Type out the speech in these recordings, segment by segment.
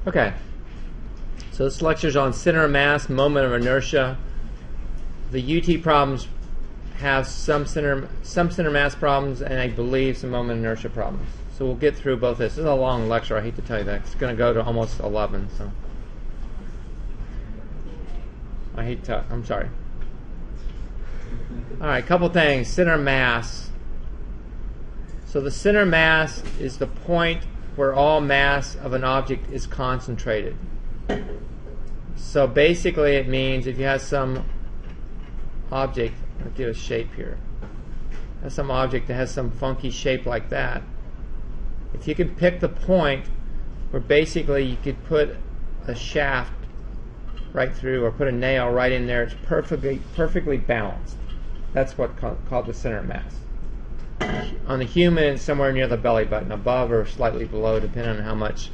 Okay, so this lecture's on center of mass, moment of inertia. The UT problems have some center mass problems, and I believe some moment of inertia problems. So we'll get through both this. This is a long lecture. I hate to tell you that. It's going to go to almost 11. So I hate to. I'm sorry. All right, couple things. Center mass. So the center mass is the point where all mass of an object is concentrated. So basically it means if you have some object, I'll give a shape here. Have some object that has some funky shape like that. If you can pick the point where basically you could put a shaft right through or put a nail right in there, it's perfectly balanced. That's what's called the center mass. On the human, it's somewhere near the belly button, above or slightly below, depending on how much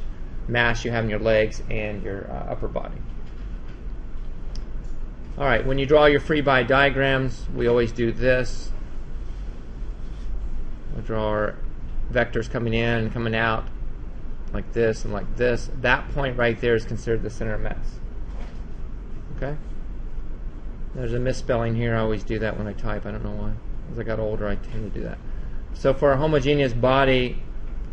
mass you have in your legs and your upper body. All right, when you draw your free body diagrams, we always do this. We'll draw our vectors coming in and coming out like this and like this. That point right there is considered the center of mass. Okay? There's a misspelling here. I always do that when I type. I don't know why. As I got older, I tend to do that. So for a homogeneous body,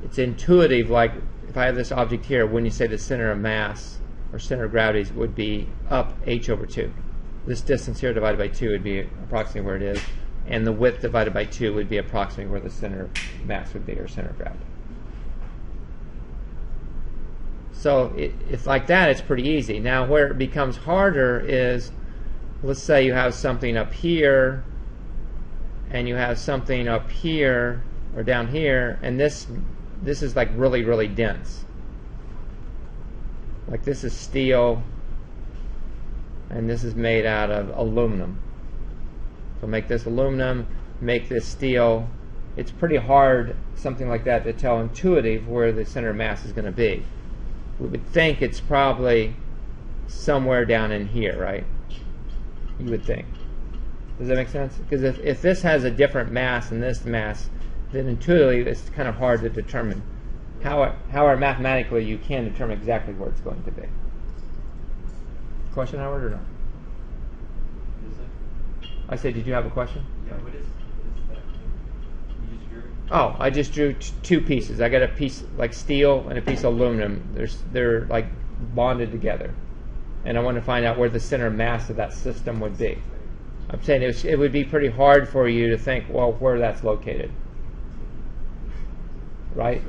it's intuitive, like if I have this object here, when you say the center of mass or center of gravity would be up h over 2. This distance here divided by 2 would be approximately where it is, and the width divided by 2 would be approximately where the center of mass would be, or center of gravity. So if like that, it's pretty easy. Now where it becomes harder is, let's say you have something up here, and you have something up here or down here, and this is like really, really dense. Like this is steel, and this is made out of aluminum. So make this aluminum, make this steel. It's pretty hard, something like that, to tell intuitive where the center of mass is going to be. We would think it's probably somewhere down in here, right? You would think. Does that make sense? Because if this has a different mass than this mass, then intuitively it's kind of hard to determine. However, mathematically you can determine exactly where it's going to be. Question, Howard, or no? I said, did you have a question? Yeah, what is that? You just drew? Oh, I just drew two pieces. I got a piece like steel and a piece of aluminum. They're like bonded together. And I want to find out where the center of mass of that system would be. I'm saying it would be pretty hard for you to think, well, where that's located, right?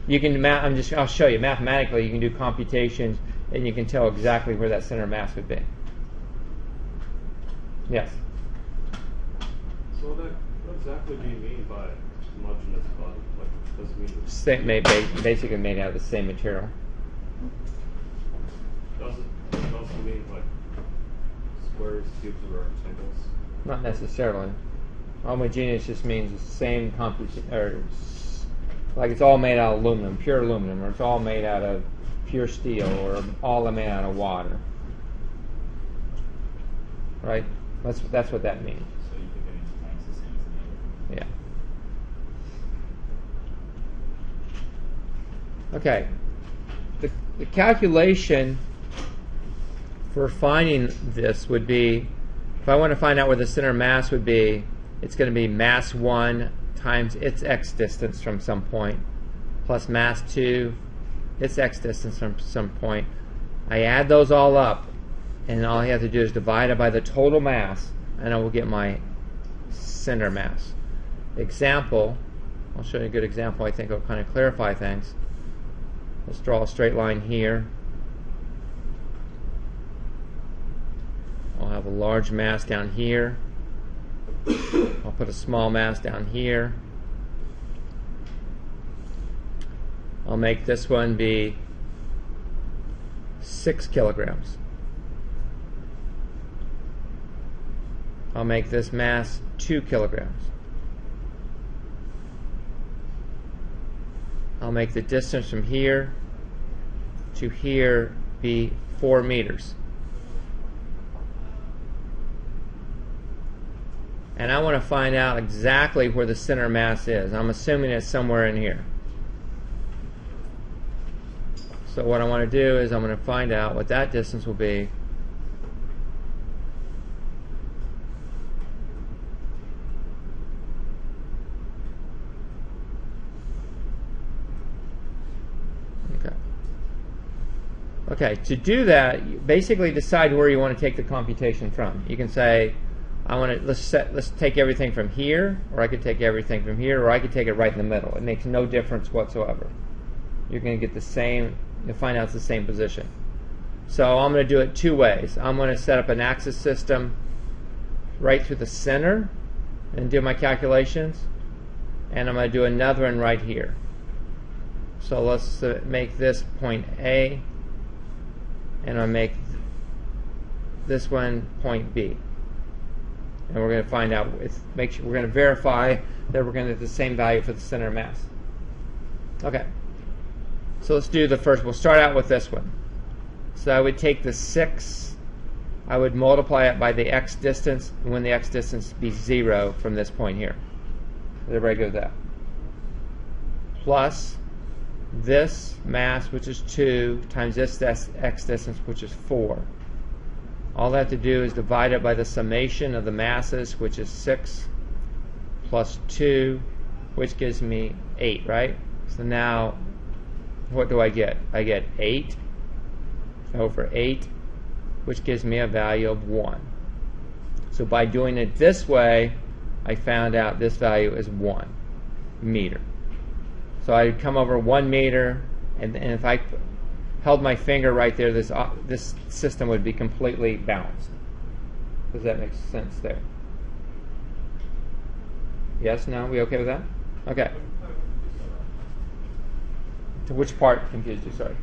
You can. I'll show you. Mathematically, you can do computations, and you can tell exactly where that center of mass would be. Yes. So what exactly do you mean by homogeneous body? Like, does it mean Basically made out of the same material. Does it also mean like squares, cubes, or rectangles? Not necessarily. Homogeneous just means the same or like it's all made out of aluminum, pure aluminum, or it's all made out of pure steel, or all made out of water. Right? That's what that means. So you think anything's the same as the other? Yeah. Okay. The calculation for finding this would be, if I want to find out where the center of mass would be, it's going to be mass 1 times its x distance from some point, plus mass 2, its x distance from some point. I add those all up, and all I have to do is divide it by the total mass, and I will get my center mass. Example, I'll show you a good example I think will kind of clarify things. Let's draw a straight line here. I'll have a large mass down here. I'll put a small mass down here. I'll make this one be 6 kilograms. I'll make this mass 2 kilograms. I'll make the distance from here to here be 4 meters. And I want to find out exactly where the center mass is. I'm assuming it's somewhere in here. So what I want to do is I'm going to find out what that distance will be. Okay, to do that, you basically decide where you want to take the computation from. You can say, let's take everything from here, or I could take everything from here, or I could take it right in the middle. It makes no difference whatsoever. You're going to get the same, you'll find out it's the same position. So I'm going to do it two ways. I'm going to set up an axis system right through the center and do my calculations, and I'm going to do another one right here. So let's make this point A, and I'll make this one point B. And we're going to find out, we're going to verify that we're going to get the same value for the center of mass. Okay. So let's do the first. We'll start out with this one. So I would take the 6, I would multiply it by the x distance, and when the x distance be 0 from this point here. Is everybody good with that? Plus this mass, which is 2, times this x distance, which is 4. All I have to do is divide it by the summation of the masses, which is 6 plus 2, which gives me 8, right? So now, what do I get? I get 8 over 8, which gives me a value of 1. So by doing it this way, I found out this value is 1 meter. So I'd come over 1 meter, and if I held my finger right there, this system would be completely balanced. Does that make sense there? Yes? No? We okay with that? Okay. To which part confused you? Sorry.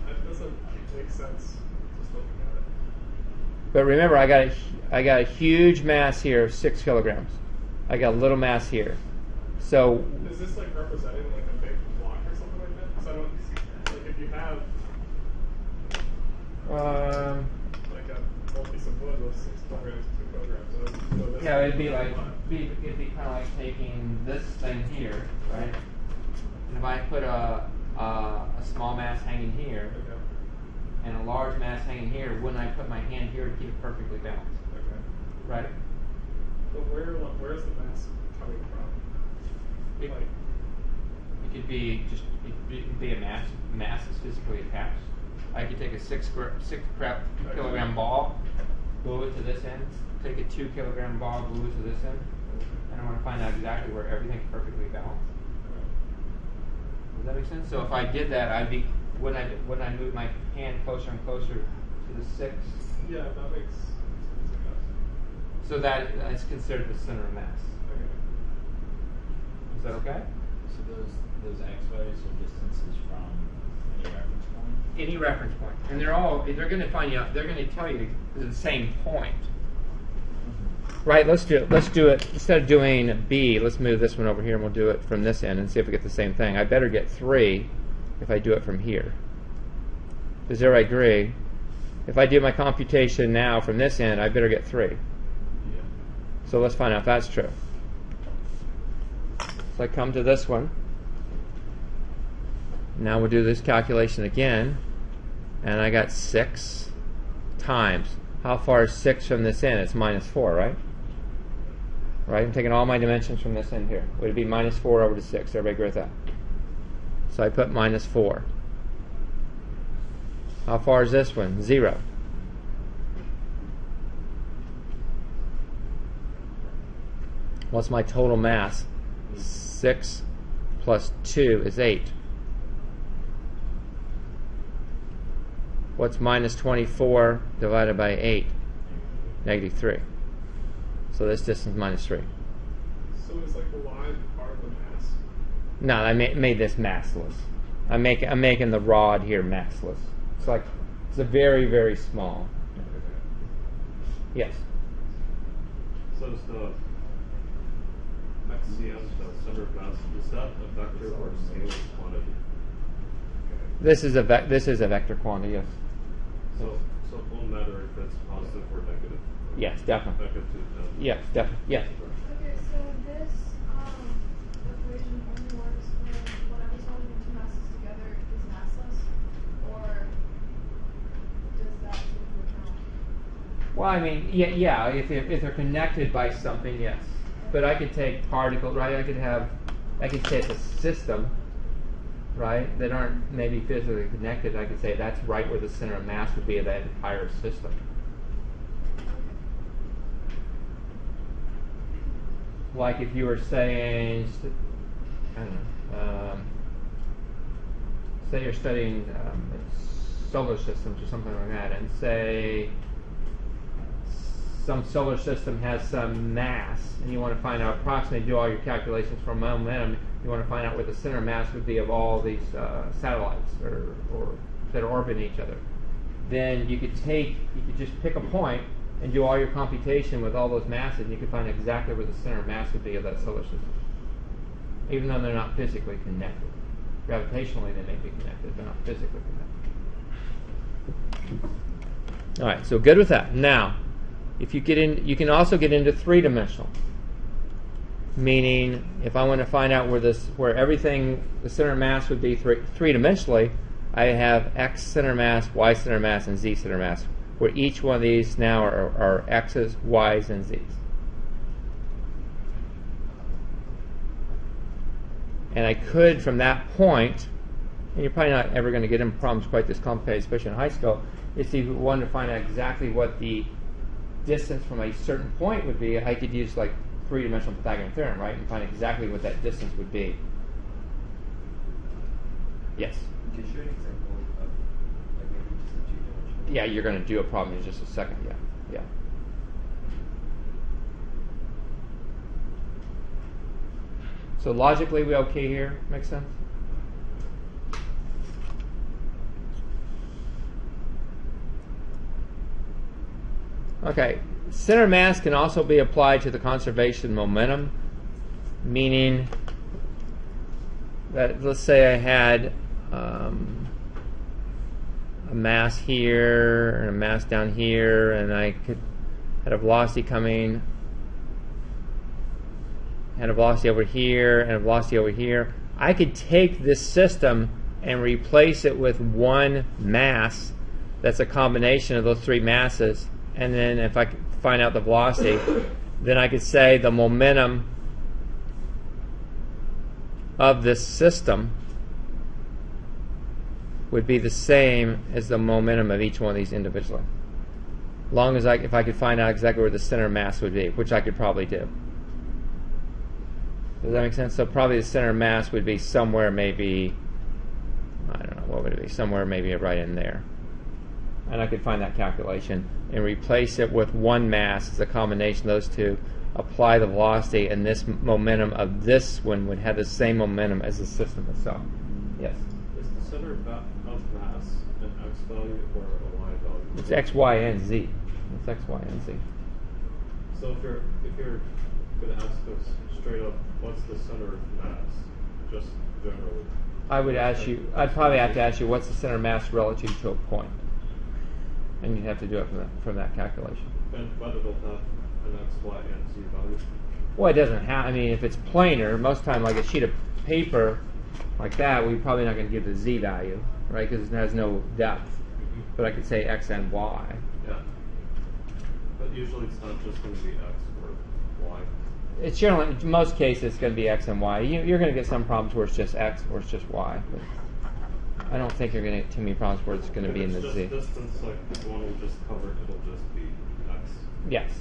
That doesn't make sense. Just looking at it. But remember, I got a huge mass here of 6 kilograms. I got a little mass here. So is this like representing like a big block or something like that? Because I don't like if you have like a multi-piece of wood with 6 kilograms, 2 kilograms. So this yeah, it'd be kind of like taking this thing here, right? And if I put a small mass hanging here and a large mass hanging here, wouldn't I put my hand here to keep it perfectly balanced? Okay. Right? But where's the mass coming from? It could be a mass is physically attached. I could take a 6 kilogram ball, glue it to this end, take a 2 kilogram ball, glue it to this end, and I want to find out exactly where everything's perfectly balanced. Does that make sense? So if I did that, when I move my hand closer and closer to the 6. Yeah, that makes sense. So that's considered the center of mass. Okay. Is that okay? So those x values are distances from any reference point? Any reference point. And they're going to find out, they're going to tell you the same point. Right, let's do it. Instead of doing B, let's move this one over here and we'll do it from this end and see if we get the same thing. I better get 3 if I do it from here. Does everybody agree? If I do my computation now from this end, I better get 3. Yeah. So let's find out if that's true. So I come to this one. Now we'll do this calculation again. And I got 6 times. How far is 6 from this end? It's minus 4, right? Right? I'm taking all my dimensions from this end here. Would it be minus 4 over to 6? Everybody agree with that? So I put minus 4. How far is this one? 0. What's my total mass? 6 plus 2 is 8. What's minus 24 divided by 8? Negative 3. So this distance is minus 3. So is like the line part of the mass? No, I made this massless. I'm making the rod here massless. It's a very, very small. Yes. So is the XCM, the center of mass, is that a vector or a scalar quantity? This is a vector quantity. Yes. So it won't matter if it's positive or negative. Yes, definitely. Negative to Yes, definitely. Yes. Okay, so this equation only works when whatever's holding the two masses together is massless, or Well, I mean, yeah. If they're connected by something, yes. But I could take particles, right? I could say it's a system, right? That aren't maybe physically connected. I could say that's right where the center of mass would be of that entire system. Like if you were saying, I don't know, say you're studying solar systems or something like that, and say some solar system has some mass, and you want to find out approximately, do all your calculations for momentum, you want to find out where the center mass would be of all these satellites or that are orbiting each other. Then you could just pick a point and do all your computation with all those masses, and you could find exactly where the center mass would be of that solar system, even though they're not physically connected. Gravitationally, they may be connected, they're not physically connected. All right, so good with that. Now, if you get in, you can also get into three-dimensional. Meaning, if I want to find out where everything, the center mass would be three-dimensionally, I have X center mass, Y center mass, and Z center mass, where each one of these now are X's, Y's, and Z's. And I could, from that point, and you're probably not ever going to get in problems quite this complicated, especially in high school, if you wanted to find out exactly what the distance from a certain point would be, I could use like three-dimensional Pythagorean theorem, right, and find exactly what that distance would be. Yes? Could you show an example of like maybe just a two-dimensional? Yeah, you're going to do a problem in just a second. Yeah. So logically, we okay here? Make sense? Okay, center mass can also be applied to the conservation momentum, meaning that, let's say I had a mass here and a mass down here, and I had a velocity coming, had a velocity over here, and a velocity over here. I could take this system and replace it with one mass that's a combination of those three masses. And then if I could find out the velocity, then I could say the momentum of this system would be the same as the momentum of each one of these individually. Long as if I could find out exactly where the center mass would be, which I could probably do. Does that make sense? So probably the center mass would be somewhere maybe, I don't know, what would it be? Somewhere maybe right in there. And I could find that calculation and replace it with one mass as a combination of those two, apply the velocity, and this momentum of this one would have the same momentum as the system itself. Yes? Is the center of mass an X value or a Y value? It's X, Y, and Z. It's X, Y, and Z. So if you're going to ask us straight up, what's the center of mass, just generally? I'd probably have to ask you, what's the center mass relative to a point? And you'd have to do it from that calculation. And whether they'll have an X, Y, and Z value? Well, it doesn't have, I mean, if it's planar, most time like a sheet of paper like that, we're probably not going to give the Z value, right, because it has no depth. Mm-hmm. But I could say X and Y. Yeah. But usually it's not just going to be X or Y. It's generally, in most cases, it's going to be X and Y. You're going to get some problems where it's just X or it's just Y. But I don't think you're going to get too many problems where it's going to be in the Z. If it's just distance, like the one we just covered, it'll just be X.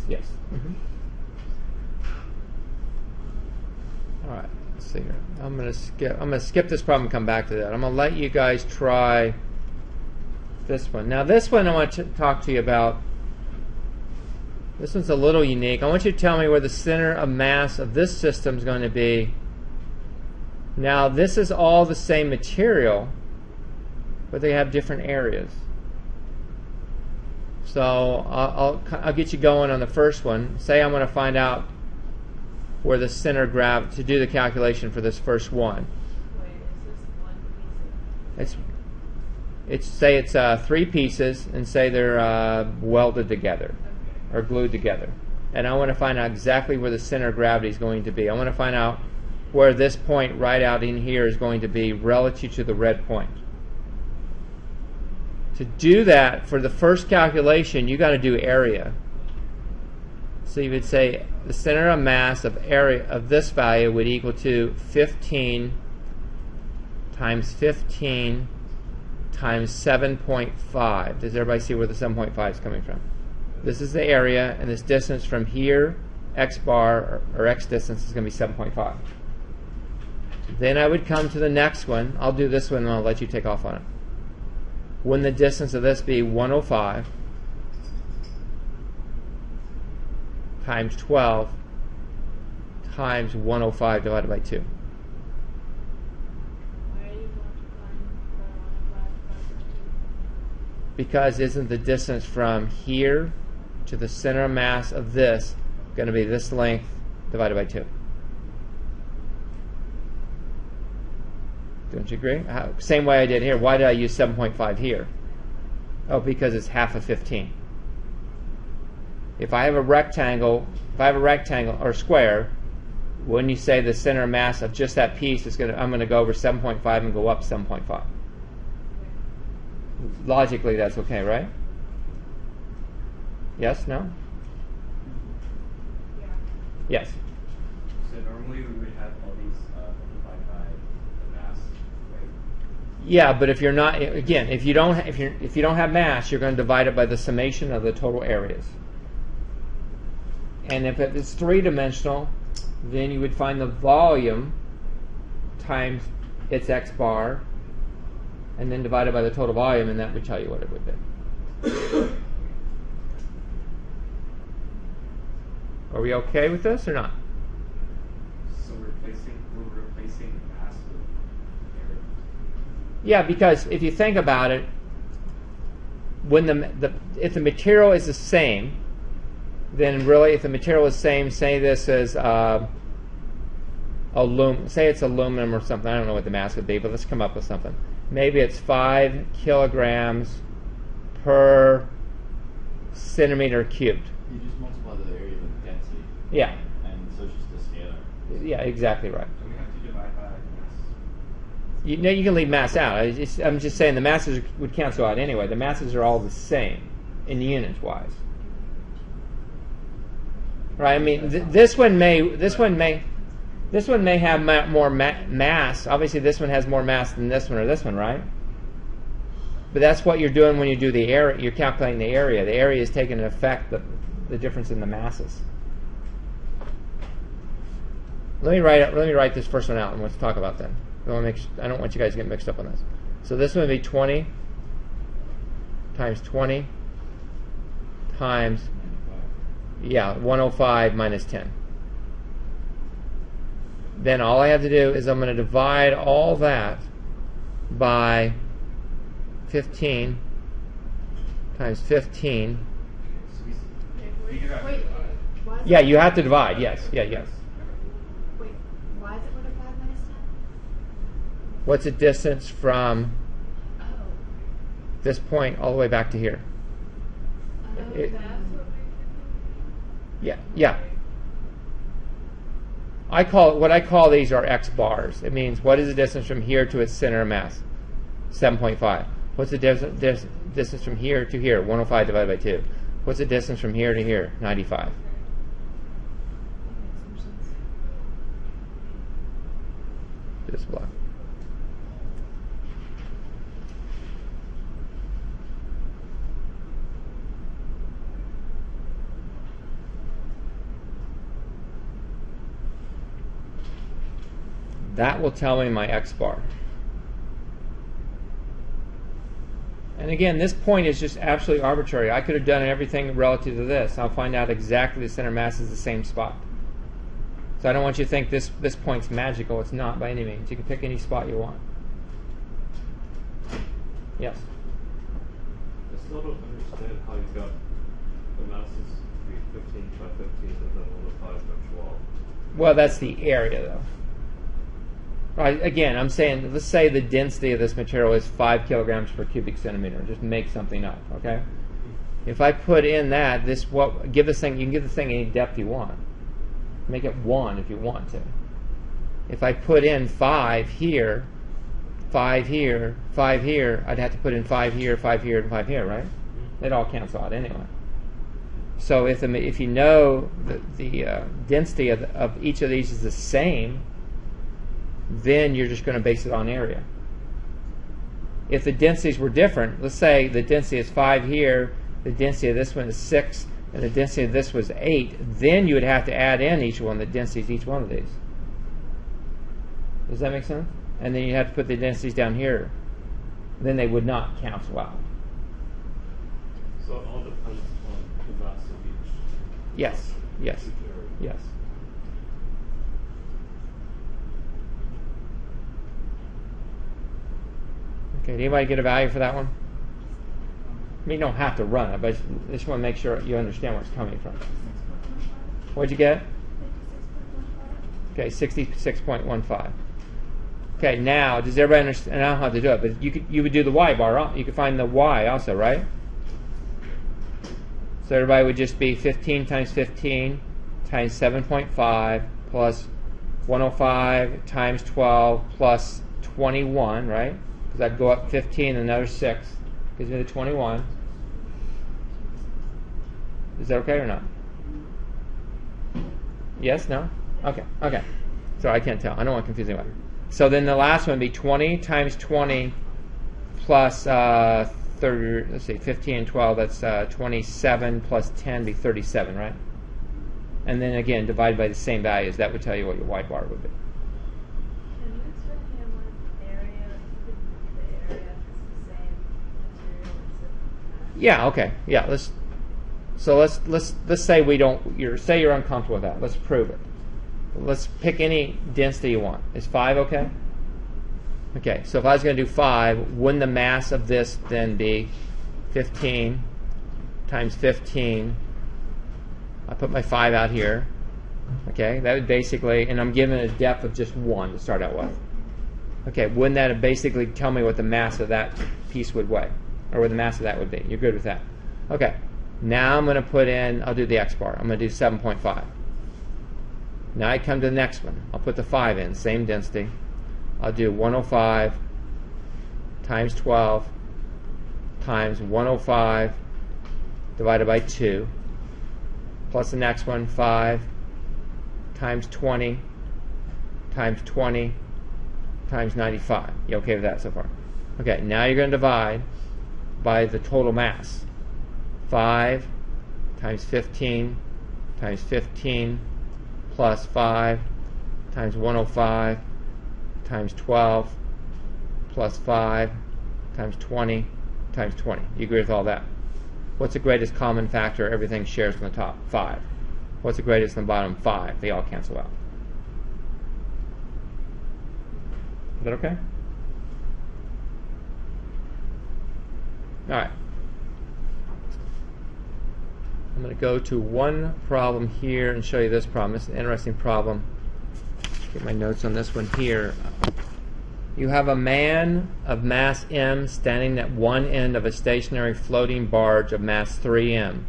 Yes. Mm-hmm. All right, let's see here. I'm going to skip this problem and come back to that. I'm going to let you guys try this one. Now, this one I want to talk to you about. This one's a little unique. I want you to tell me where the center of mass of this system is going to be. Now, this is all the same material, but they have different areas. So I'll get you going on the first one. Say I want to find out where the center of gravity, to do the calculation for this first one. Wait, is this one piece of Say it's 3 pieces, and say they're welded together or glued together. And I want to find out exactly where the center of gravity is going to be. I want to find out where this point right out in here is going to be relative to the red point. To do that, for the first calculation, you got to do area. So you would say the center of mass of area of this value would equal to 15 times 15 times 7.5. Does everybody see where the 7.5 is coming from? This is the area, and this distance from here, x bar, or x distance, is going to be 7.5. Then I would come to the next one. I'll do this one, and I'll let you take off on it. Wouldn't the distance of this be 105 times 12 times 105 divided by 2? Why are you multiplying by 105 by 2? Because isn't the distance from here to the center of mass of this going to be this length divided by 2? Don't you agree? Same way I did here. Why did I use 7.5 here? Oh, because it's half of 15. If I have a rectangle or square, when you say the center of mass of just that piece is I'm going to go over 7.5 and go up 7.5. Logically, that's okay, right? Yes? No? Yeah. Yes. So normally we would have all these multiplied by the mass, right? Yeah, but if you're not, again, if you don't have mass, you're going to divide it by the summation of the total areas. And if it's three-dimensional, then you would find the volume times its x bar, and then divide it by the total volume, and that would tell you what it would be. Are we okay with this or not? So we're replacing mass with area. Yeah, because if you think about it, when if the material is the same, then really, if the material is the same, say this is say it's aluminum or something. I don't know what the mass would be, but let's come up with something. Maybe it's 5 kilograms per centimeter cubed. You just multiply the area with density. Yeah. And so it's just a scalar. Yeah, exactly right. So we have to divide by mass. You can leave mass out. I'm just saying the masses would cancel out anyway. The masses are all the same in units wise. Right? I mean, this one may have more mass. Obviously, this one has more mass than this one or this one, right? But that's what you're doing when you do the area. You're calculating the area. The area is taking into effect the difference in the masses. Let me write this first one out, and let's talk about that. I don't want you guys to get mixed up on this. So this one would be 20 times 20 times 105 minus 10. Then all I have to do is I'm going to divide all that by 15 times 15. Wait, why is Yeah, it you have to divide. Yes. Yes. Wait, why is it 105 minus 10? What's the distance from Oh. this point all the way back to here? It- That's what Yeah. What I call these are x bars. It means what is the distance from here to its center of mass? 7.5. What's the distance from here to here? 105 divided by 2. What's the distance from here to here? 95. This block. That will tell me my x bar. And again, this point is just absolutely arbitrary. I could have done everything relative to this. I'll find out exactly the center mass is the same spot. So I don't want you to think this point's magical. It's not by any means. You can pick any spot you want. Yes? I still don't understand how you got the masses to be 15 by 15 and then 105 by 12. Well, that's the area, though. Right, again, I'm saying, let's say the density of this material is 5 kilograms per cubic centimeter. Just make something up, okay? If I put in that, you can give this thing any depth you want. Make it 1 if you want to. If I put in 5 here, 5 here, 5 here, I'd have to put in 5 here, 5 here, and 5 here, right? They'd all cancel out anyway. So if you know the density of each of these is the same, then you're just going to base it on area. If the densities were different, let's say the density is 5 here, the density of this one is 6, and the density of this was 8, then you would have to add in each one, the densities of each one of these. Does that make sense? And then you have to put the densities down here. Then they would not cancel out. So it all depends on the mass of each. Yes, yes, each area. yes. Okay, did anybody get a value for that one? I mean, you don't have to run it, but I just want to make sure you understand where it's coming from. What'd you get? 56.15. Okay, 66.15. Okay, now, does everybody understand? And I don't have to do it, but you would do the y bar. You could find the y also, right? So everybody would just be 15 times 15 times 7.5 plus 105 times 12 plus 21, right? Because I'd go up 15 and another 6. Gives me the 21. Is that okay or not? Yes? No? Okay. Okay. So I can't tell. I don't want to confuse anybody. So then the last one would be 20 times 20 plus 30, let's see, 15 and 12, that's 27 plus 10 be 37, right? And then again, divided by the same values, that would tell you what your y bar would be. Can you explain again what area, the area is the same material as the Yeah, okay. Yeah, let's say we don't, say you're uncomfortable with that. Let's prove it. Let's pick any density you want. Is 5 okay? Okay, so if I was going to do 5, wouldn't the mass of this then be 15 times 15? I put my 5 out here. Okay, that would basically, and I'm given a depth of just 1 to start out with. Okay, wouldn't that basically tell me what the mass of that piece would weigh? Or what the mass of that would be? You're good with that. Okay, now I'm going to put in, I'll do the x bar. I'm going to do 7.5. Now I come to the next one. I'll put the 5 in, same density. I'll do 105 times 12 times 105 divided by 2 plus the next one, 5 times 20 times 20 times 95. You okay with that so far? Okay, now you're going to divide by the total mass. 5 times 15 times 15 plus 5 times 105 times 12 plus 5 times 20 times 20. You agree with all that? What's the greatest common factor everything shares from the top? 5. What's the greatest on the bottom? 5. They all cancel out. Is that okay? All right. I'm going to go to one problem here and show you this problem. It's an interesting problem. Get my notes on this one here. You have a man of mass m standing at one end of a stationary floating barge of mass 3m.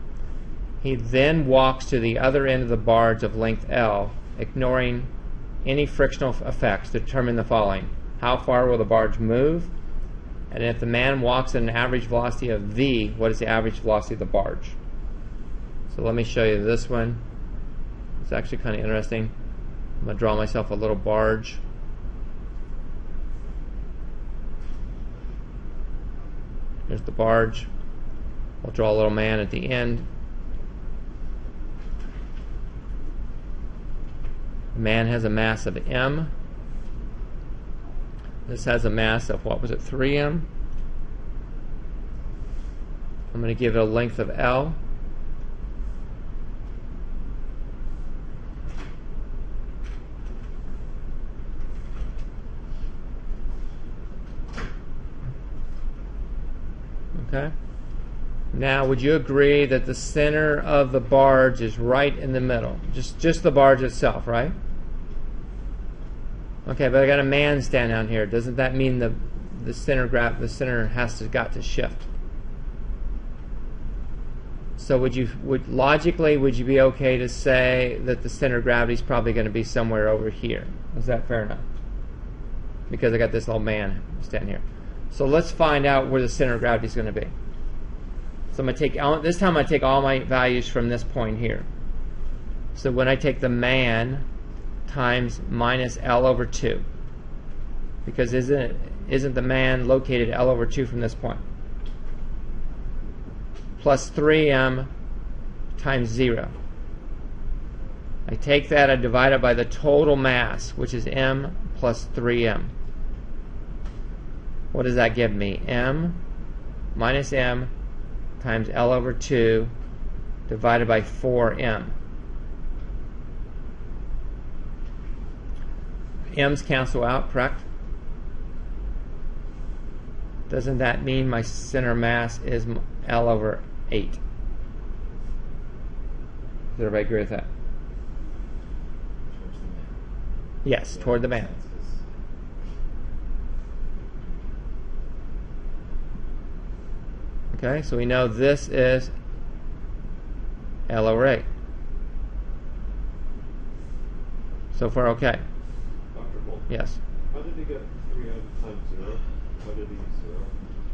He then walks to the other end of the barge of length L, ignoring any frictional effects, to determine the following. How far will the barge move? And if the man walks at an average velocity of v, what is the average velocity of the barge? So let me show you this one. It's actually kind of interesting. I'm going to draw myself a little barge. Here's the barge. I'll draw a little man at the end. The man has a mass of m. This has a mass of, what was it, 3m? I'm going to give it a length of L. Okay. Now, would you agree that the center of the barge is right in the middle? Just the barge itself, right? Okay, but I got a man standing down here. Doesn't that mean the center has got to shift? So logically would you be okay to say that the center of gravity is probably going to be somewhere over here? Is that fair enough? Because I got this little man standing here. So let's find out where the center of gravity is going to be. So I'm going to take, this time I take all my values from this point here. So when I take the man times minus L over 2, because isn't the man located L over 2 from this point, plus 3m times 0. I take that, I divide it by the total mass, which is m plus 3m. What does that give me? M minus m times L over 2 divided by 4m. M's cancel out, correct? Doesn't that mean my center mass is L over 8? Does everybody agree with that? Towards the man. Yes, toward the man. Okay, so we know this is L over 8. So far, okay. Dr. Bolt, Yes. how did he get 3m times 0? Why did he use 0?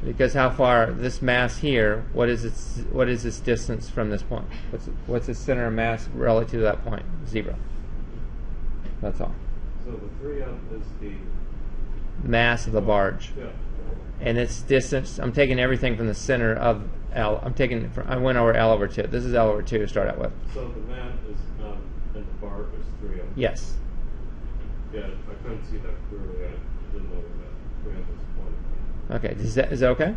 Because how far this mass here? What is its distance from this point? What's the center of mass relative to that point? 0. That's all. So the 3m is the Mass of the barge, yeah. and its distance. I'm taking everything from the center of L. I went over L over 2. This is L over 2 to start out with. So the man is and the bar is 3m. Yes. Yeah, I couldn't see that clearly. I didn't know where that 3m was pointing. Okay. Is that okay?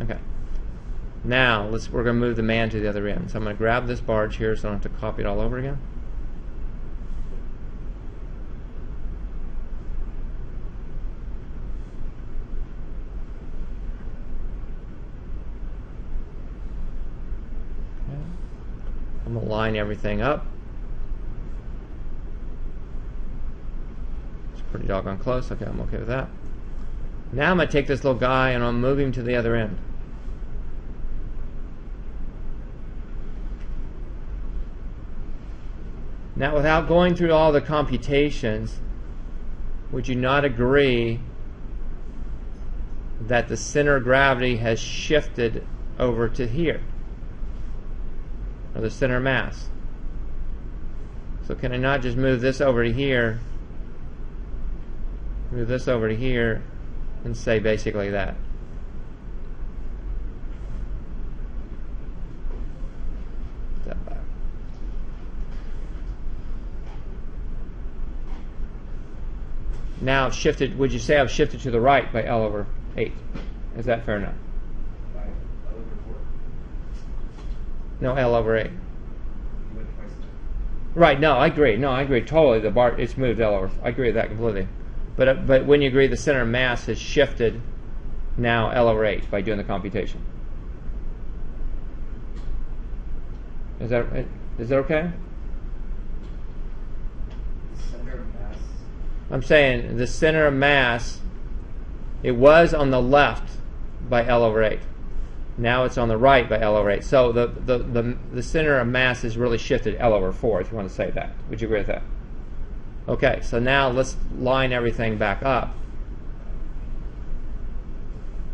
Okay. Now we're going to move the man to the other end. So I'm going to grab this barge here, so I don't have to copy it all over again. I'm going to line everything up. It's pretty doggone close. Okay, I'm okay with that. Now I'm going to take this little guy and I'm moving him to the other end. Now, without going through all the computations, would you not agree that the center of gravity has shifted over to here? Or the center of mass. So can I not just move this over to here, move this over to here, and say basically that? Step back. Now I've shifted, would you say I've shifted to the right by L over 8? Is that fair enough? By L over 4. No, L over 8. You went twice there. Right, no, I agree. No, I agree totally. The bar, it's moved L over. I agree with that completely. But when you agree the center of mass has shifted now L over 8 by doing the computation. Is that okay? The center of mass. I'm saying the center of mass, it was on the left by L over 8. Now it's on the right by L over 8. So the center of mass is really shifted L over 4, if you want to say that. Would you agree with that? Okay, so now let's line everything back up.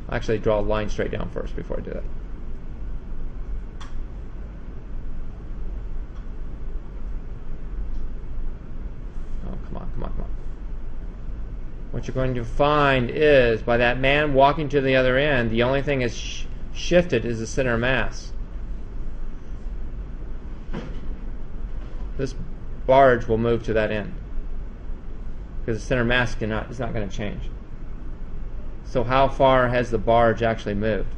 I'll actually draw a line straight down first before I do that. Oh, come on. What you're going to find is, by that man walking to the other end, the only thing is shifted is the center of mass. This barge will move to that end because the center of mass is not going to change. So how far has the barge actually moved?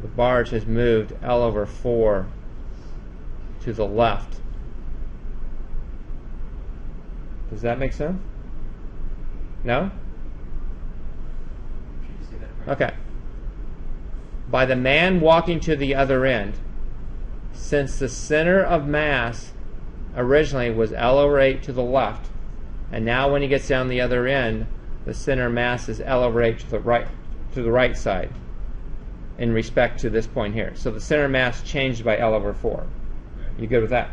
The barge has moved L over 4 to the left. Does that make sense? No? Can you say that correctly? Okay. By the man walking to the other end, since the center of mass originally was L over 8 to the left, and now when he gets down the other end, the center of mass is L over 8 to the right side in respect to this point here. So the center of mass changed by L over 4. You good with that?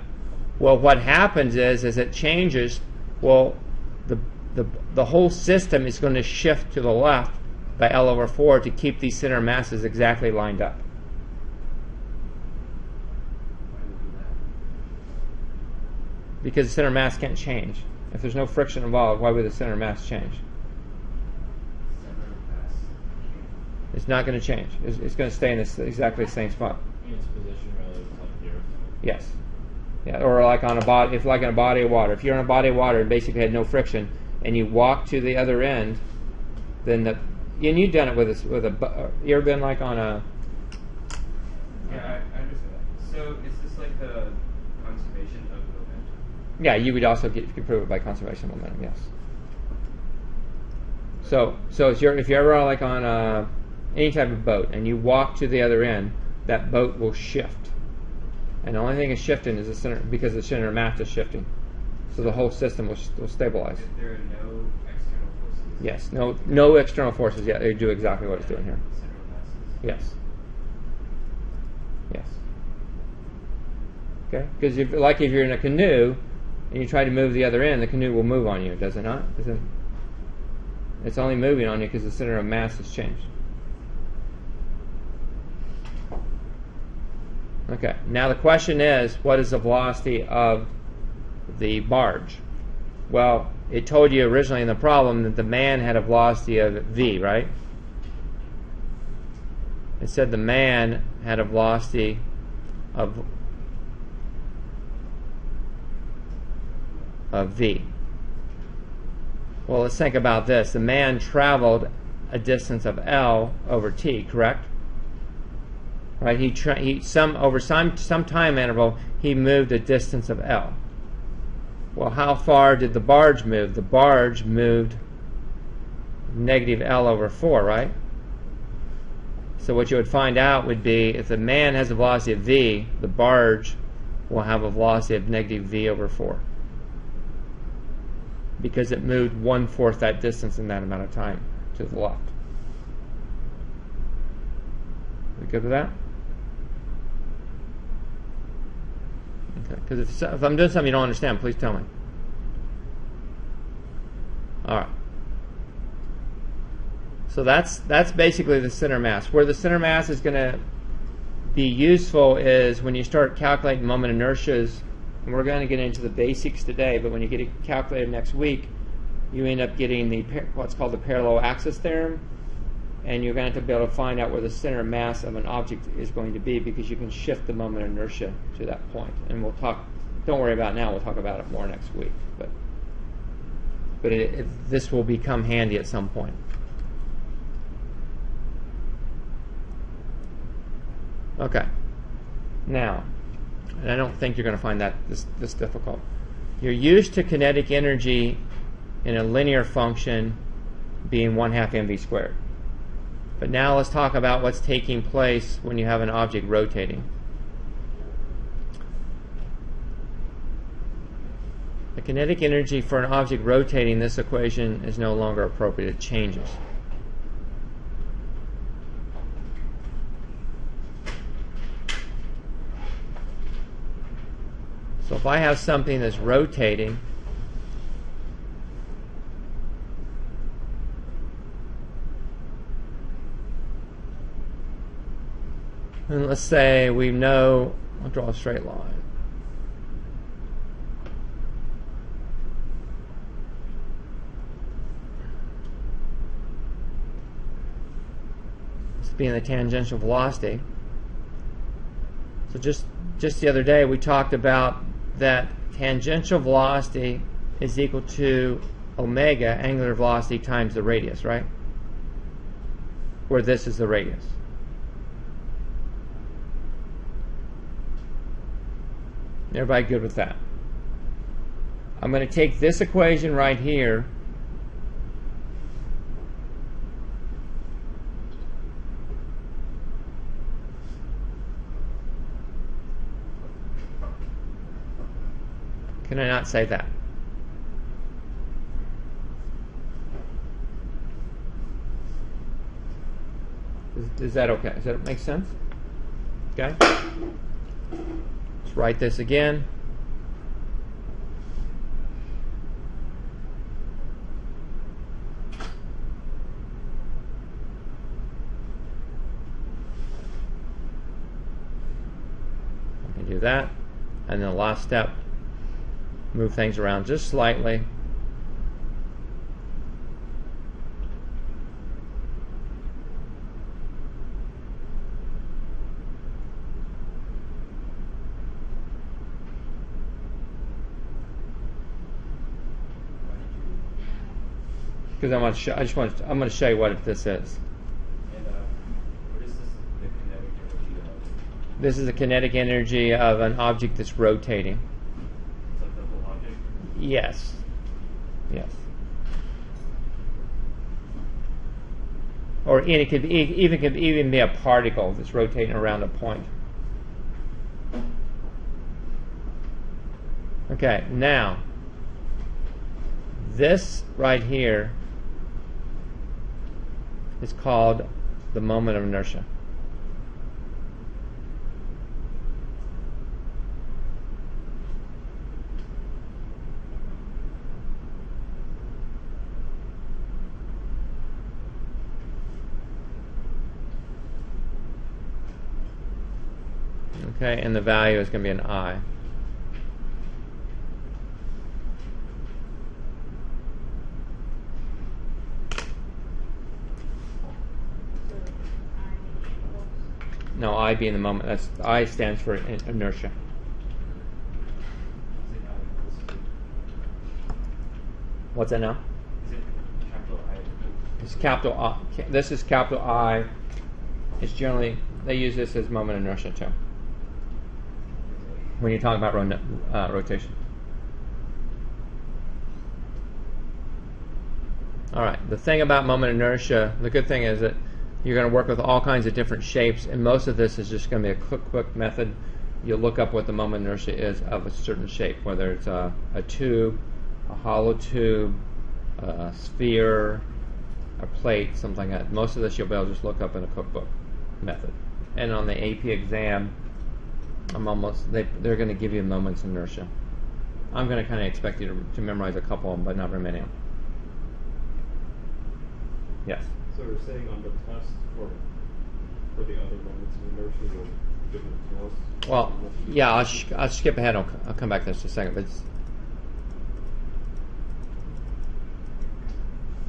Well, what happens is as it changes, well, the whole system is going to shift to the left by L over 4 to keep these center masses exactly lined up. Because the center of mass can't change. If there's no friction involved, why would the center of mass change? Center of mass. It's not going to change. It's going to stay in exactly the same spot. Its position relative to like the Earth. Yes. Yeah. Or like on a body, if like in a body of water. If you're in a body of water and basically had no friction, and you walk to the other end, then and you've done it with you ever been like on a? Yeah, I understand that. So is this like the conservation of momentum? Yeah, you would also you could prove it by conservation of momentum. Yes. So if you're ever like on any type of boat and you walk to the other end, that boat will shift, and the only thing is shifting is the center, because the center of mass is shifting, so the whole system will stabilize. If there are no external forces. Yes, no external forces. Yeah, they do exactly what it's doing here. Center of mass is. Yes. Yes. Okay, because if you're in a canoe and you try to move the other end, the canoe will move on you, does it not? It's only moving on you because the center of mass has changed. Okay, now the question is, what is the velocity of the barge? Well, it told you originally in the problem that the man had a velocity of v, right? It said the man had a velocity of v. Well, let's think about this. The man traveled a distance of L over t, correct? Right? Over some time interval, he moved a distance of L. Well, how far did the barge move? The barge moved negative L over 4, right? So what you would find out would be if the man has a velocity of v, the barge will have a velocity of negative v over 4. Because it moved 1/4 that distance in that amount of time to the left. We good with that? Okay. Because if I'm doing something you don't understand, please tell me. All right. So that's basically the center mass. Where the center mass is going to be useful is when you start calculating moment inertias. And we're going to get into the basics today, but when you get it calculated next week, you end up getting what's called the parallel axis theorem, and you're going to have to be able to find out where the center of mass of an object is going to be, because you can shift the moment inertia to that point. And we'll talk. Don't worry about it now. We'll talk about it more next week. But this will become handy at some point. Okay. Now. And I don't think you're going to find that this difficult. You're used to kinetic energy in a linear function being 1/2 mv squared. But now let's talk about what's taking place when you have an object rotating. The kinetic energy for an object rotating, this equation is no longer appropriate. It changes. So if I have something that's rotating, and let's say we know, I'll draw a straight line. This being the tangential velocity. So just the other day we talked about that tangential velocity is equal to omega, angular velocity, times the radius, right? Where this is the radius. Everybody good with that? I'm going to take this equation right here Can I not say that? Is that okay? Does that make sense? Okay. Let's write this again. I can do that. And then the last step, move things around just slightly. Because I'm going to show you what this is. And what is this? The kinetic energy of? This is the kinetic energy of an object that's rotating. Is that the whole object? Yes. Yes. Or it could even be a particle that's rotating around a point. Okay, now this right here is called the moment of inertia. Okay, and the value is going to be an I. No, I being the moment. That's I stands for inertia. Is it now equals to? What's that now? Is it capital I? It's capital I. This is capital I. It's generally they use this as moment inertia too. When you're talking about rotation. All right. The thing about moment inertia, the good thing is that you're going to work with all kinds of different shapes, and most of this is just going to be a quick method. You'll look up what the moment inertia is of a certain shape, whether it's a tube, a hollow tube, a sphere, a plate, something like that. Most of this you'll be able to just look up in a cookbook method. And on the AP exam, they're going to give you moments inertia. I'm going to kind of expect you to memorize a couple of them, but not very many of them. Yes? So we're saying on the test for the other moments of inertia will give it to us? Well, yeah, I'll skip ahead. I'll come back to this in a second. But it's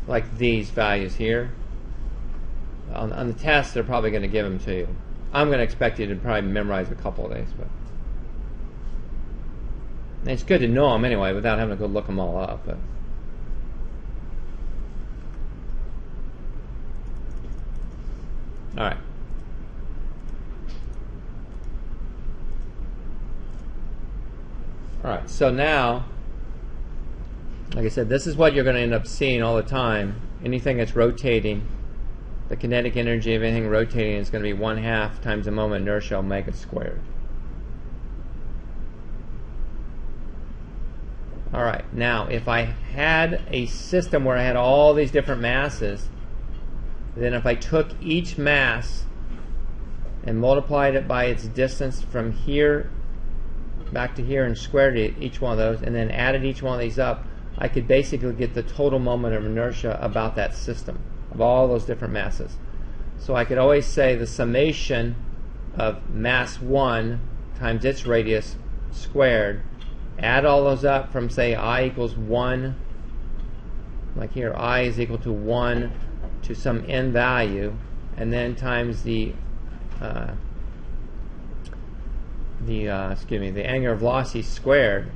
like these values here. On the test, they're probably going to give them to you. I'm going to expect you to probably memorize a couple of these. But and it's good to know them anyway without having to go look them all up. But all right. All right, so now, like I said, this is what you're going to end up seeing all the time. Anything that's rotating, the kinetic energy of anything rotating is going to be 1/2 times the moment inertia omega squared. All right, now if I had a system where I had all these different masses, then if I took each mass and multiplied it by its distance from here back to here and squared each one of those and then added each one of these up, I could basically get the total moment of inertia about that system, of all those different masses. So I could always say the summation of mass 1 times its radius squared, add all those up from, say, I equals 1, like here, I is equal to 1 to some n value, and then times the angular velocity squared,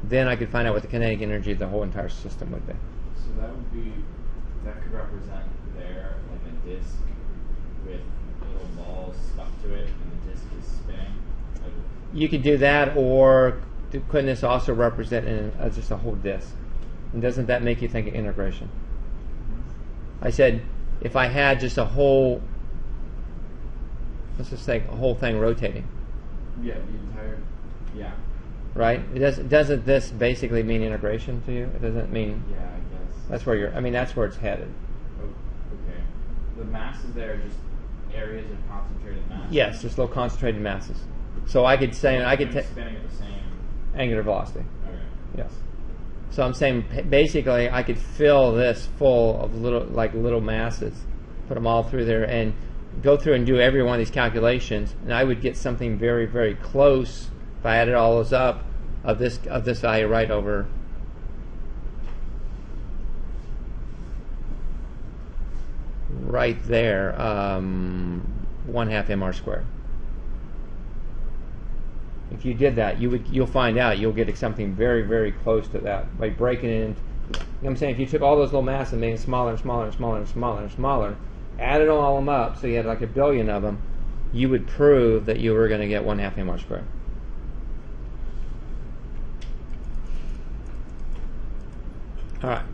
then I could find out what the kinetic energy of the whole entire system would be. So that could represent there like a disc with little balls stuck to it, and the disc is spinning. Like, You could do that, or couldn't this also represent just a whole disk? And doesn't that make you think of integration? I said if I had just a whole, let's just say a whole thing rotating, yeah, the entire, yeah, right? Doesn't this basically mean integration to you? It doesn't mean. yeah, I guess. That's where that's where it's headed. Okay. The masses there are just areas of concentrated mass. Yes, just little concentrated masses. So I could say I could take spinning at the same. angular velocity. Okay. Yes. So I'm saying basically I could fill this full of little masses, put them all through there, and go through and do every one of these calculations, and I would get something very, very close if I added all those up of this value right over right there, 1/2 mr squared. If you did that, you'll find out you'll get something very, very close to that by breaking it into. You know what I'm saying? If you took all those little masses and made them smaller and smaller and smaller and smaller and smaller, added all of them up, so you had like 1 billion of them, you would prove that you were going to get 1/2 mr squared. All right.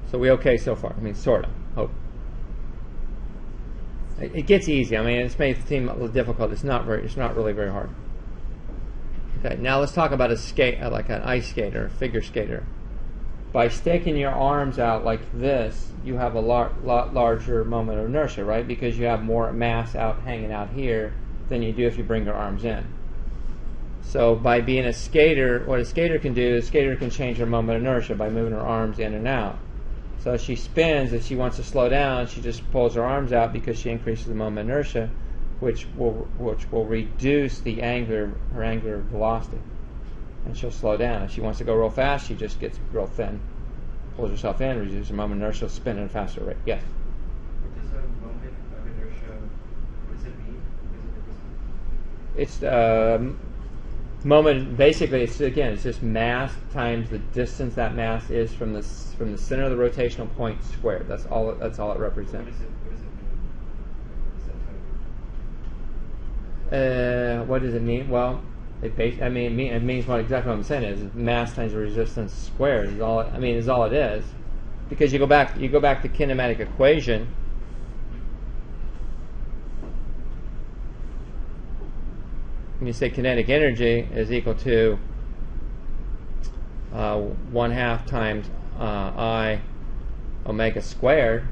So we okay so far? I mean, sort of. Hope. It gets easy. I mean, it's made it seem a little difficult. It's not really very hard. Okay. Now let's talk about a skate, like an ice skater, a figure skater. By sticking your arms out like this, you have a lot larger moment of inertia, right? Because you have more mass hanging out here than you do if you bring your arms in. So by being a skater, what a skater can do is a skater can change her moment of inertia by moving her arms in and out. So as she spins, if she wants to slow down, she just pulls her arms out because she increases the moment of inertia, which will reduce her angular velocity, and she'll slow down. If she wants to go real fast, she just gets real thin, pulls herself in, reduces her moment of inertia, she'll spin at a faster rate. Yes? What does a moment of inertia, what does it mean? It's moment. Basically, it's just mass times the distance that mass is from the center of the rotational point squared. That's all it represents. What does it mean? What does it mean? Well, it means exactly what I'm saying is mass times resistance squared is all. Is all it is, because you go back to kinematic equation. When you say kinetic energy is equal to 1/2 times I omega squared.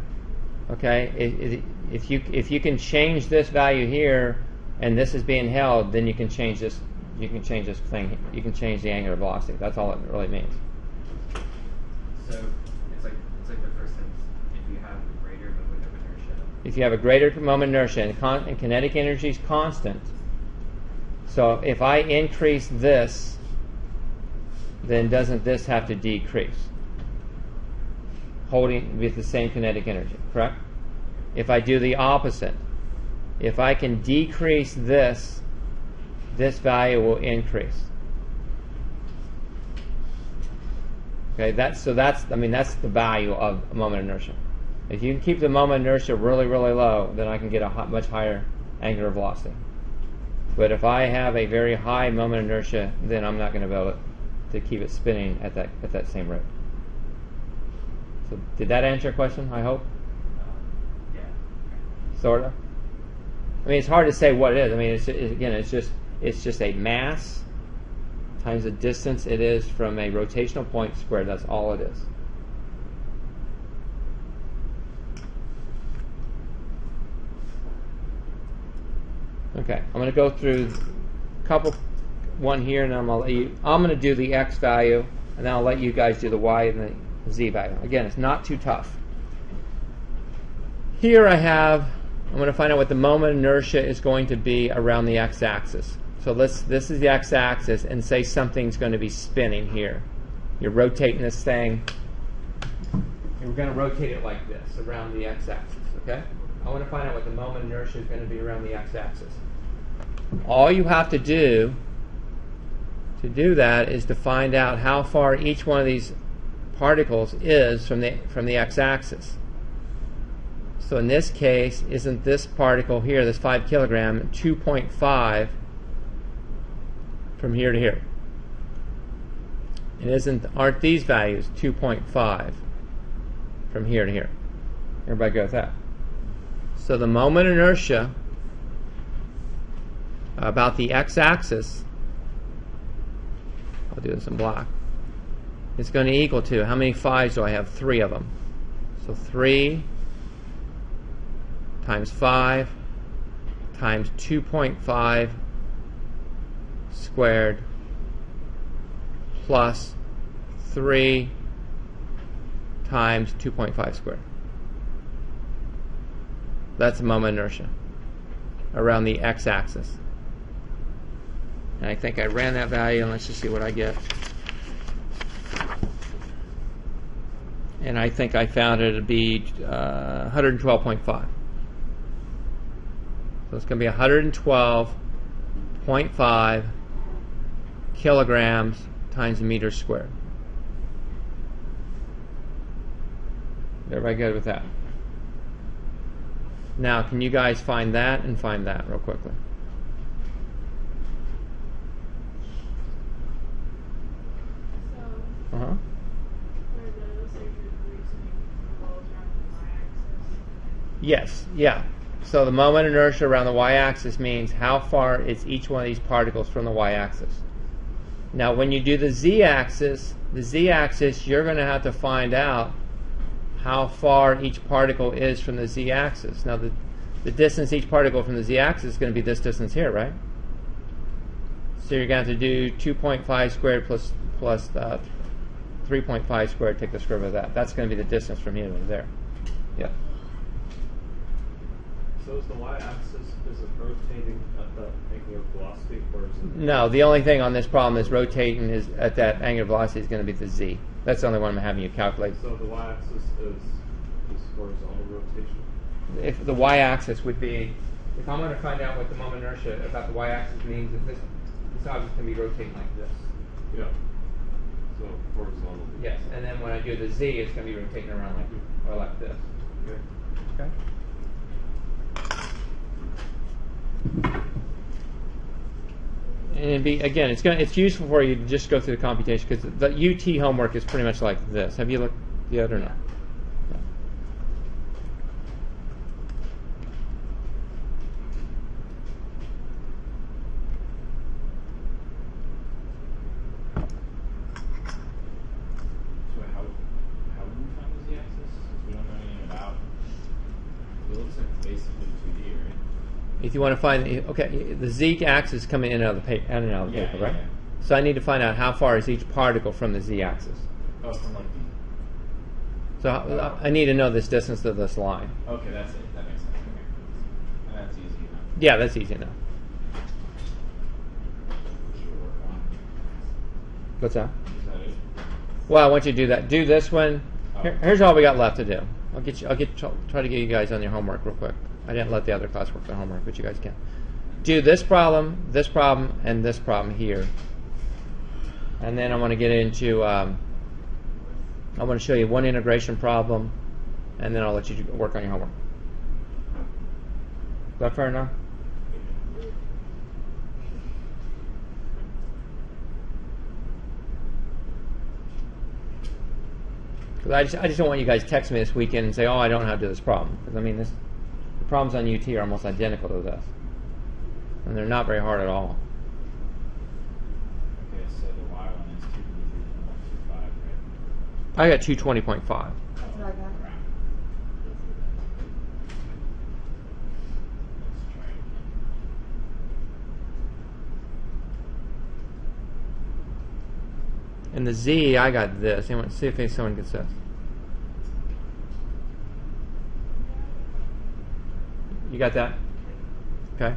Okay, if you can change this value here, and this is being held, then you can change this. You can change this thing. You can change the angular velocity. That's all it really means. So it's like the first sentence. If you have a greater moment of inertia. If you have a greater moment of inertia and kinetic energy is constant. So if I increase this, then doesn't this have to decrease? Holding with the same kinetic energy, correct? If I do the opposite, if I can decrease this, this value will increase. Okay, that's the value of a moment of inertia. If you can keep the moment of inertia really, really low, then I can get a much higher angular velocity. But if I have a very high moment of inertia, then I'm not going to be able to keep it spinning at that same rate. So did that answer your question, I hope? Yeah. Sort of? It's hard to say what it is. It's just a mass times the distance it is from a rotational point squared. That's all it is. Okay, I'm going to go through one here, and I'm going to do the x value, and then I'll let you guys do the y and the z value. Again, it's not too tough. Here I'm going to find out what the moment of inertia is going to be around the x-axis. So this is the x-axis, and say something's going to be spinning here. You're rotating this thing, and we're going to rotate it like this around the x-axis, okay? I want to find out what the moment of inertia is going to be around the x-axis. All you have to do that is to find out how far each one of these particles is from the x-axis. So in this case, isn't this particle here, this 5 kilogram, 2.5 from here to here? And aren't these values 2.5 from here to here? Everybody go with that? So the moment of inertia about the x-axis, I'll do this in black, it's going to equal to, how many 5s do I have? 3 of them. So 3 times 5 times 2.5 squared plus 3 times 2.5 squared. That's the moment of inertia around the x-axis. And I think I ran that value, and let's just see what I get. And I think I found it to be 112.5. So it's going to be 112.5 kilograms times a meter squared. Everybody good with that? Now, can you guys find that and find that real quickly? So, Uh-huh. for those, are you reasoning revolves around the y-axis? Yes, yeah. So the moment inertia around the y-axis means how far is each one of these particles from the y-axis. Now, when you do the z-axis, you're going to have to find out how far each particle is from the z-axis. Now, the distance each particle from the z-axis is going to be this distance here, right? So you're going to have to do 2.5 squared plus 3.5 squared, take the square root of that. That's going to be the distance from here to there. Yeah. So is the y-axis, is it rotating at that angular velocity, or is it? No, the only thing on this problem is rotating is at that angular velocity is going to be the z. That's the only one I'm having you calculate. So the y-axis is horizontal rotation? If the y-axis would be, if I'm going to find out what the moment inertia about the y-axis means, is this object's going to be rotating like this. Yeah. So horizontal. Yes, and then when I do the z, it's going to be rotating around like this. Okay. Okay. And it'd be, again, it's useful for you to just go through the computation because the UT homework is pretty much like this. Have you looked yet or not? No. So how do we find the z-axis? Since we don't know anything about it. It looks like basically 2D, right? If you want to find, okay, the z-axis is coming in and out of the paper, right? Yeah. So I need to find out how far is each particle from the z-axis. Oh, from like So I need to know this distance to this line. okay, that's it. That makes sense. Okay. And that's easy enough. Yeah, that's easy enough. Should we work on? What's that? Is that it? Well, I want you to do that. Do this one. Oh. Here's all we got left to do. Try to get you guys on your homework real quick. I didn't let the other class work their homework, but you guys can. Do this problem, and this problem here. And then I want to get into, I want to show you one integration problem, and then I'll let you work on your homework. Is that fair enough? Because I just don't want you guys to text me this weekend and say, oh, I don't know how to do this problem. Because, I mean, the problems on UT are almost identical to this. And they're not very hard at all. Okay, so the y one is 2.125, right? I got 220.5. That's what I got. Let's try it again. And the Z, I got this. Anyone, see if someone gets this. You got that? Okay.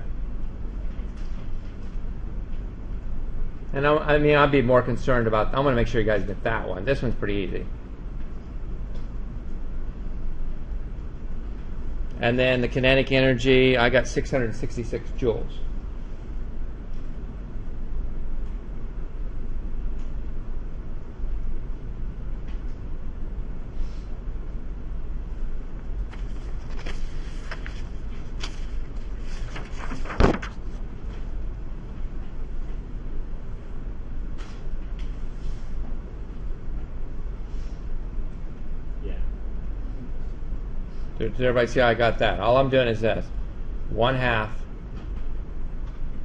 And I'd be more concerned about, I'm going to make sure you guys get that one. This one's pretty easy. And then the kinetic energy, I got 666 joules. Does everybody see how I got that? All I'm doing is this. 1/2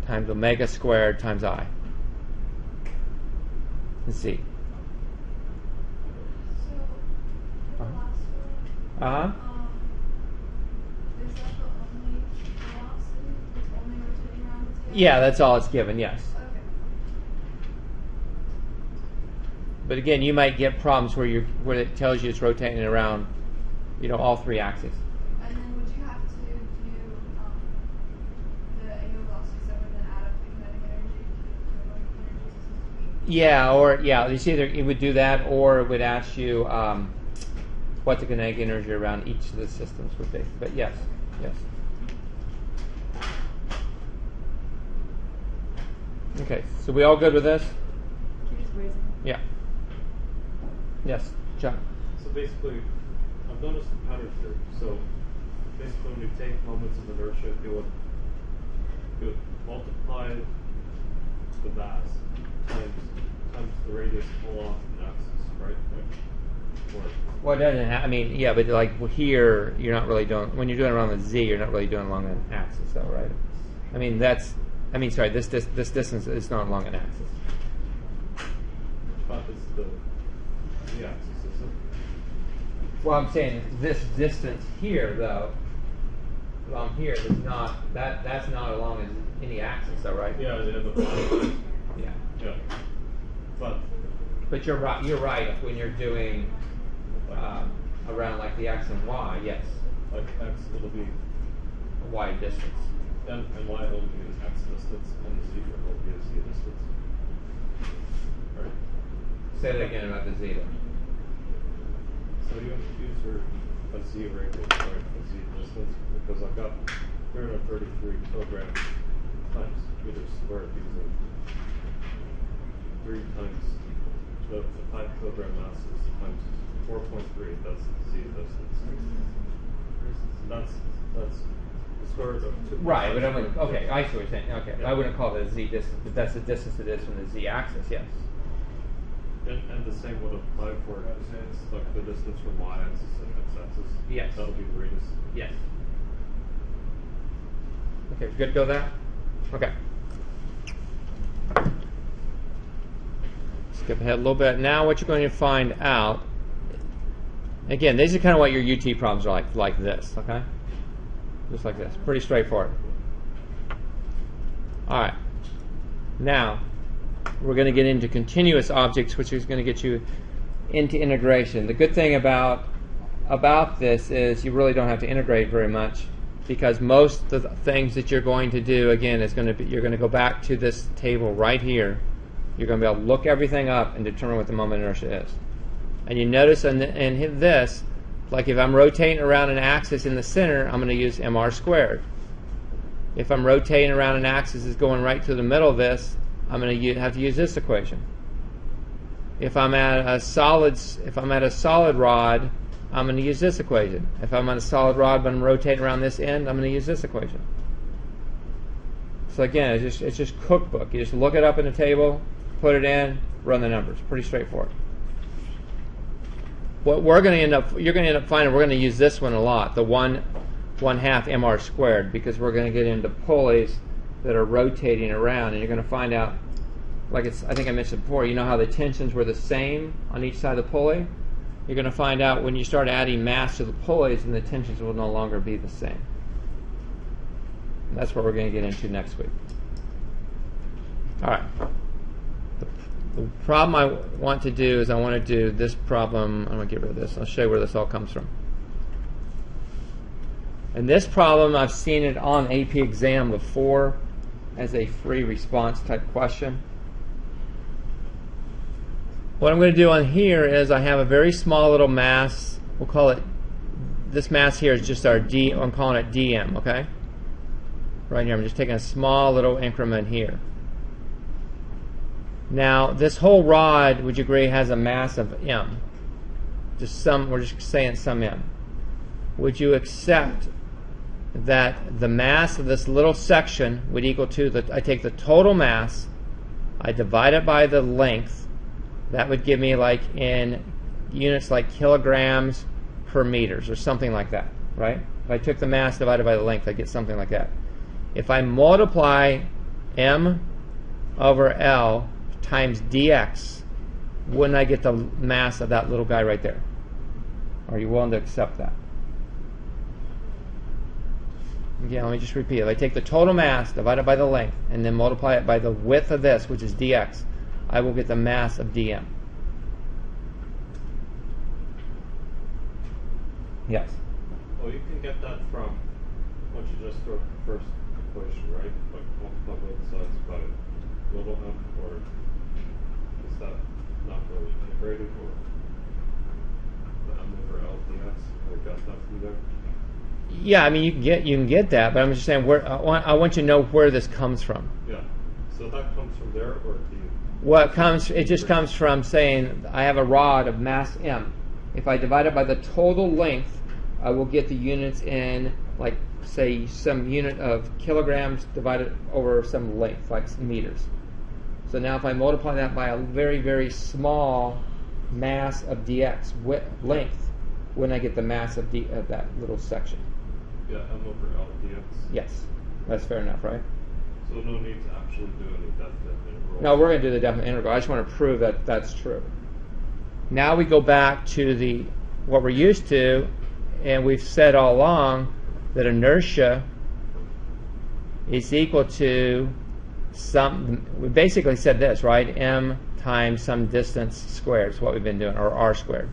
times omega squared times I. Let's see. So, the last one, Uh-huh. is that the only velocity? It's only rotating around the tail? Yeah, that's all it's given, yes. Okay. But again, you might get problems where it tells you it's rotating around, all three axes. And then would you have to do the angular velocity set and then add up the kinetic energy? Yeah, or yeah, it's either it would do that, or it would ask you what the kinetic energy around each of the systems would be. But yes, yes. Okay, so we all good with this? You're just raising. Yeah. Yes, John. So basically, I've noticed the pattern here. So basically, when you take moments of inertia, you would multiply the mass times the radius along an axis, right? Well, it doesn't have, I mean, yeah, but like here, you're not really doing, when you're doing it around the z, you're not really doing along an axis, though, right? I mean, sorry, this distance is not along an axis. But it's the axis, is it? Well, I'm saying this distance here, though, along here is not, that's not along any axis, though, right? Yeah, Yeah. yeah. But you're right. You're right. When you're doing around like the x and y, yes, Like x, it'll be a y distance. and y will be an x distance, and z will be a z distance. Right. Say that again about the zeta. So you use a z radius, right? A z distance, because I've got 333 kilograms times meters squared using 3 times the 5 kilogram masses times 4.3. That's the z distance. That's the square root of 2. Right, but I wouldn't. Okay, I see what you're saying. Okay, I wouldn't call it a z distance, but that's the distance it is from the z-axis. Yes. And the same would apply for like the distance from y-axis and x-axis. Yes. That'll be the radius. Yes. Okay, good to go there? Okay. Skip ahead a little bit. Now what you're going to find out, again, these are kind of what your UT problems are like this, okay? Just like this. Pretty straightforward. All right. Now, we're going to get into continuous objects, which is going to get you into integration. The good thing about this is you really don't have to integrate very much, because most of the things that you're going to do, again, is going to be, you're going to go back to this table right here. You're going to be able to look everything up and determine what the moment inertia is. And you notice in this, like if I'm rotating around an axis in the center, I'm going to use mr squared. If I'm rotating around an axis that's going right through the middle of this, I'm going to have to use this equation. If I'm at a solid rod, I'm going to use this equation. If I'm on a solid rod but I'm rotating around this end, I'm going to use this equation. So again, it's just cookbook. You just look it up in the table, put it in, run the numbers. Pretty straightforward. What you're going to end up finding, we're going to use this one a lot, the 1/2 mr squared, because we're going to get into pulleys that are rotating around, and you're going to find out, like I think I mentioned before, you know how the tensions were the same on each side of the pulley? You're going to find out when you start adding mass to the pulleys, and the tensions will no longer be the same. And that's what we're going to get into next week. All right. The problem I want to do is I want to do this problem. I'm going to get rid of this. I'll show you where this all comes from. And this problem, I've seen it on AP exam before as a free response type question. What I'm going to do on here is I have a very small little mass. We'll call it, this mass here is just our D, I'm calling it dm, okay? Right here, I'm just taking a small little increment here. Now, this whole rod, would you agree, has a mass of m? We're just saying some m. Would you accept that the mass of this little section would equal to, I take the total mass, I divide it by the length, that would give me like in units like kilograms per meters or something like that, right? If I took the mass divided by the length, I'd get something like that. If I multiply m over L times dx, wouldn't I get the mass of that little guy right there? Are you willing to accept that? Again, let me just repeat it. I take the total mass divided by the length and then multiply it by the width of this, which is dx. I will get the mass of dm. Yes? Well, you can get that from what you just wrote the first equation, right? Like multiply both sides by little m or Is that not really integrated, or the M over L dx? I got that from there. Yeah, I mean you can get that, but I'm just saying where I want you to know where this comes from. Yeah. So that comes from there, or It just comes from saying I have a rod of mass m. If I divide it by the total length, I will get the units in, like, say, some unit of kilograms divided over some length, like meters. So now if I multiply that by a very, very small mass of dx length, when I get the mass of that little section. Yeah, M over L dx. Yes, that's fair enough, right? So no need to actually do any definite integral. No, we're going to do the definite integral. I just want to prove that that's true. Now we go back to what we're used to, and we've said all along that inertia is equal to we basically said this, right? M times some distance squared is what we've been doing, or r squared.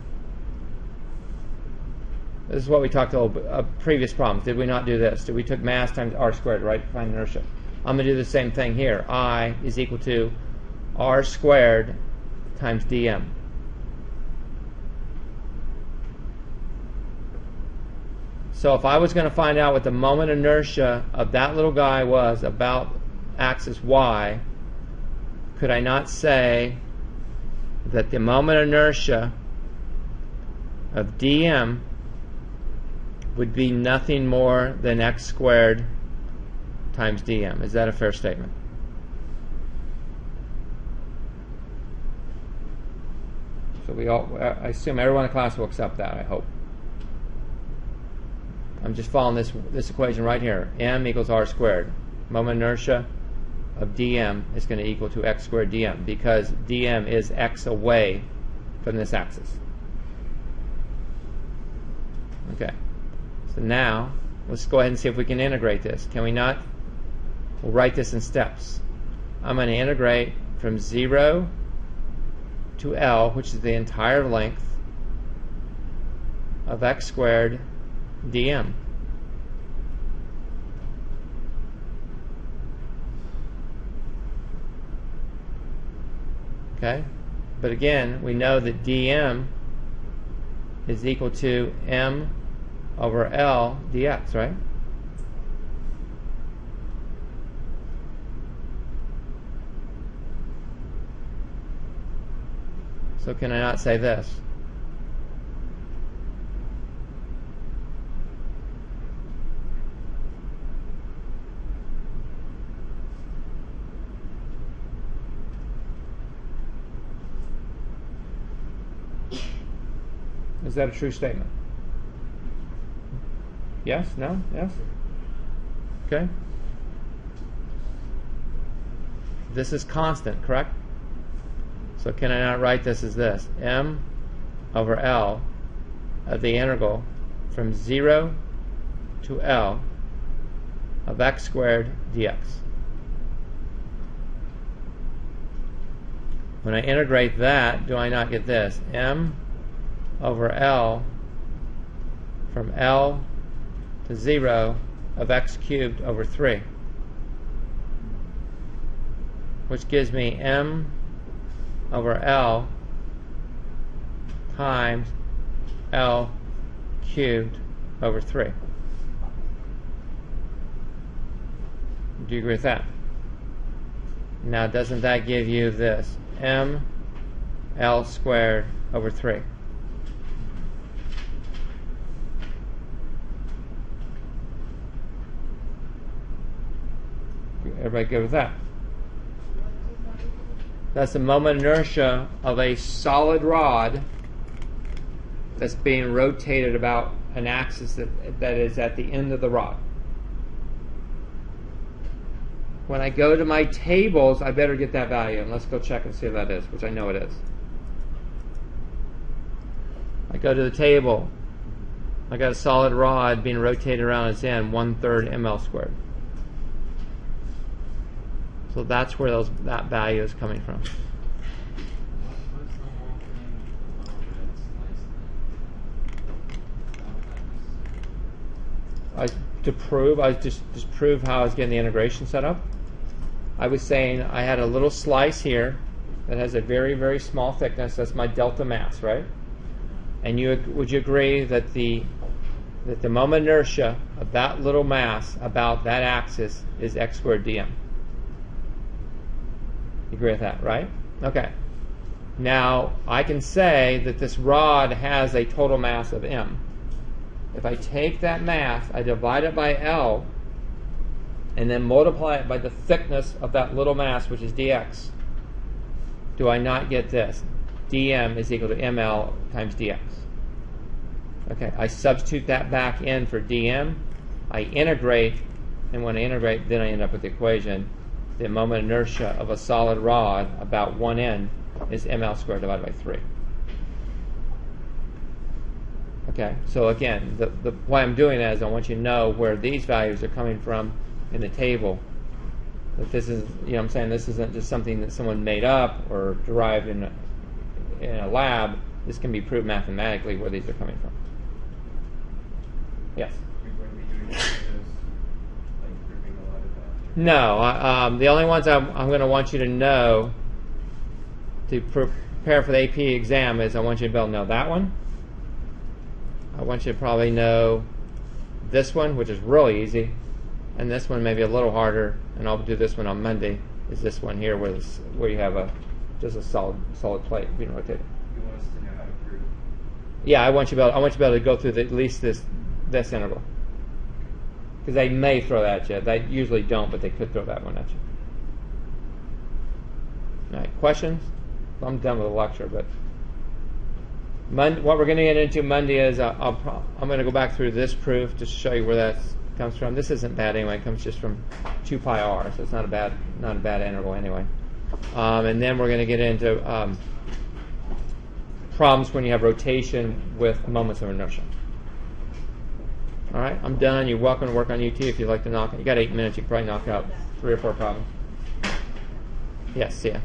This is what we talked about previous problems. Did we not do this? We took mass times r squared, right? Find inertia. I'm going to do the same thing here. I is equal to r squared times dm. So if I was going to find out what the moment inertia of that little guy was about axis y, could I not say that the moment inertia of dm would be nothing more than x squared times dm? Is that a fair statement? So I assume everyone in class will accept that, I hope. I'm just following this equation right here. M equals r squared. Moment inertia of dm is going to equal to x squared dm, because dm is x away from this axis. Okay. So now, let's go ahead and see if we can integrate this. Can we not? We'll write this in steps. I'm going to integrate from 0 to L, which is the entire length of x squared dm. Okay? But again, we know that dm is equal to m over L dx, right? So can I not say this? Is that a true statement? Yes? No? Yes? Okay. This is constant, correct? So can I not write this as this? M over L of the integral from 0 to L of x squared dx. When I integrate that, do I not get this? M over L from L to 0 of x cubed over 3, which gives me m over L times L cubed over 3. Do you agree with that? Now, doesn't that give you this? M L squared over 3. Everybody good with that? That's the moment inertia of a solid rod that's being rotated about an axis that is at the end of the rod. When I go to my tables, I better get that value, and let's go check and see if that is, which I know it is. I go to the table. I got a solid rod being rotated around its end, 1/3 ml squared. So that's where that value is coming from. I just prove how I was getting the integration set up. I was saying I had a little slice here that has a very, very small thickness. That's my delta mass, right? And would you agree that the moment inertia of that little mass about that axis is x squared dm? You agree with that, right? Okay. Now, I can say that this rod has a total mass of m. If I take that mass, I divide it by L, and then multiply it by the thickness of that little mass, which is dx, do I not get this? dm is equal to ml times dx. Okay, I substitute that back in for dm, I integrate, and when I integrate, then I end up with the equation. The moment inertia of a solid rod about one end is ml squared divided by 3. Okay, so again, why I'm doing that is I want you to know where these values are coming from in the table. That this is, you know what I'm saying, this isn't just something that someone made up or derived in a lab. This can be proved mathematically where these are coming from. Yes? You're going to be doing just like proving a lot of that. No, the only ones I'm going to want you to know to prepare for the AP exam is I want you to be able to know that one. I want you to probably know this one, which is really easy, and this one may be a little harder, and I'll do this one on Monday, is this one here where you have just a solid plate being rotated. You want us to know how to prove? Yeah, I want you to be able to go through at least this interval. Because they may throw that at you. They usually don't, but they could throw that one at you. All right, questions? I'm done with the lecture, but what we're going to get into Monday is I'm going to go back through this proof just to show you where that comes from. This isn't bad anyway. It comes just from 2 pi r, so it's not a bad interval anyway. And then we're going to get into problems when you have rotation with moments of inertia. All right, I'm done. You're welcome to work on UT if you'd like to knock it. You got 8 minutes. You can probably knock out 3 or 4 problems. Yes, see ya.